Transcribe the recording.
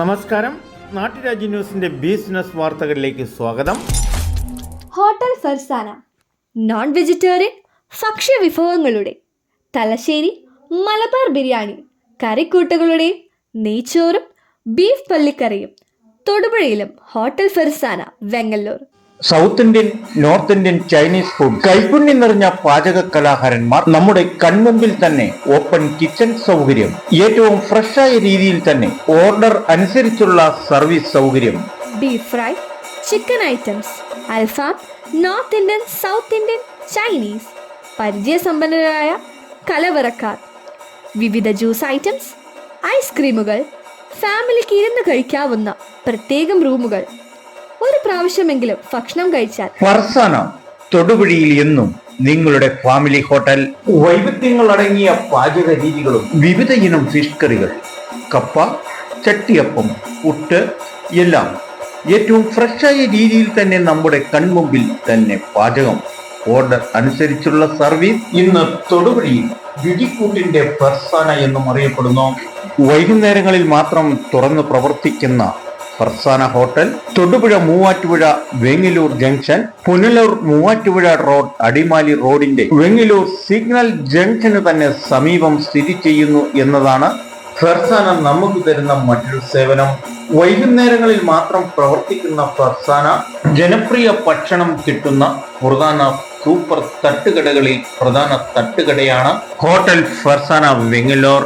നമസ്കാരം, നാട്ടുരാജ്യ ന്യൂസിന്റെ ബിസിനസ് വാർത്തകളിലേക്ക് സ്വാഗതം. ഹോട്ടൽ ഫർസാന നോൺ വെജിറ്റേറിയൻ ഭക്ഷ്യവിഭവങ്ങളുടെ തലശ്ശേരി മലബാർ ബിരിയാണി, കറിക്കൂട്ടുകളുടെയും നെയ്ച്ചോറും ബീഫ് പള്ളിക്കറിയും തൊടുപുഴയിലും hotel Farsana Vengalloor. South Indian, north Indian, Chinese food, കൈപ്പുണ്യം നിറഞ്ഞ പാചക കലാകാരന്മാർ, നമ്മുടെ കൺമുമ്പിൽ തന്നെ ഓപ്പൺ കിച്ചൺ സൗകര്യം, ഏറ്റവും ഫ്രഷായ രീതിയിൽ തന്നെ ഓർഡർ അനുസരിച്ചുള്ള സർവീസ് സൗകര്യം, ബീഫ് ഫ്രൈ, ചിക്കൻ ഐറ്റംസ്, അൽഫാം, north Indian, south Indian, Chinese, പരിചയസമ്പന്നരായ കലവറക്കാർ, വിവിധ ജ്യൂസ് ഐറ്റംസ്, ഐസ്ക്രീമുകൾ, ഫാമിലിക്ക് ഇരുന്ന് കഴിക്കാവുന്ന പ്രത്യേകം റൂമുകൾ, ഒരു പ്രാവശ്യമെങ്കിലും ഭക്ഷണം കഴിച്ചാൽ ഫർസാന തൊടുപുഴയിൽ എന്നും നിങ്ങളുടെ ഫാമിലി ഹോട്ടൽ. വൈവിധ്യങ്ങൾ അടങ്ങിയ പാചക രീതികളും വിവിധ ഇനം ഫിഷ് കറികൾ, കപ്പ, ചട്ടിയപ്പം, പുട്ട് എല്ലാം ഏറ്റവും ഫ്രഷായ രീതിയിൽ തന്നെ നമ്മുടെ കൺമുമ്പിൽ തന്നെ പാചകം. ഓർഡർ അനുസരിച്ചുള്ള സർവീസ്. ഇന്ന് തൊടുപുഴയിൽ രുചിക്കൂട്ടിന്റെ ഫർസാന എന്നും അറിയപ്പെടുന്നു. വൈകുന്നേരങ്ങളിൽ മാത്രം തുറന്ന് പ്രവർത്തിക്കുന്ന Farsana hotel Thodupuzha Muvattupuzha Vengallur junction, Punalur Muvattupuzha road, Adimali റോഡിന്റെ വെങ്ങല്ലൂർ സിഗ്നൽ ജംഗ്ഷന് തന്നെ സമീപം സ്ഥിതി ചെയ്യുന്നു എന്നതാണ് ഫർസാന നമുക്ക് തരുന്ന മറ്റൊരു സേവനം. വൈകുന്നേരങ്ങളിൽ മാത്രം പ്രവർത്തിക്കുന്ന ഫർസാന ജനപ്രിയ ഭക്ഷണം കിട്ടുന്ന പ്രധാന സൂപ്പർ തട്ടുകടകളിൽ പ്രധാന തട്ടുകടയാണ് ഹോട്ടൽ ഫർസാന വെങ്ങല്ലൂർ.